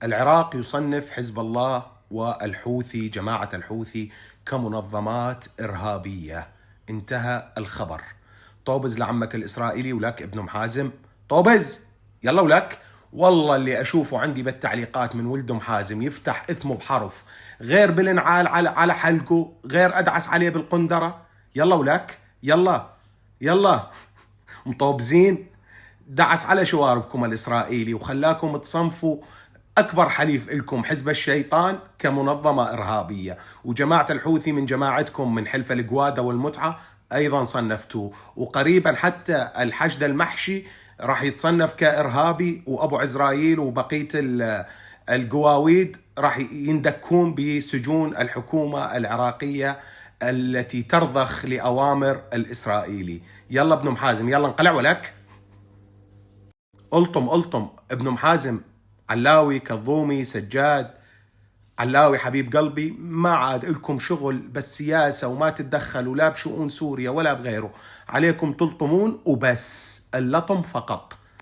العراق يصنف حزب الله والحوثي جماعة الحوثي كمنظمات إرهابية. انتهى الخبر. طوبز لعمك الإسرائيلي ولك ابن محازم. طوبز يلا ولك. والله اللي أشوفه عندي بالتعليقات من ولد محازم يفتح إثمه بحرف، غير بالانعال على حلقه، غير أدعس عليه بالقندرة. يلا ولك يلا مطوبزين. دعس على شواربكم الإسرائيلي وخلاكم تصنفوا أكبر حليف لكم حزب الشيطان كمنظمة إرهابية، وجماعة الحوثي من جماعتكم من حلف القوادة والمتعة أيضا صنفتوه، وقريبا حتى الحشد المحشي راح يتصنف كإرهابي، وأبو عزرائيل وبقية القواويد راح يندكون بسجون الحكومة العراقية التي ترضخ لأوامر الإسرائيلي. يلا ابن محازم يلا انقلع ولك. ألطم ابن محازم، علاوي كظومي سجاد، علاوي حبيب قلبي، ما عاد لكم شغل بالسياسة وما تتدخلوا لا بشؤون سوريا ولا بغيره، عليكم تلطمون وبس، اللطم فقط.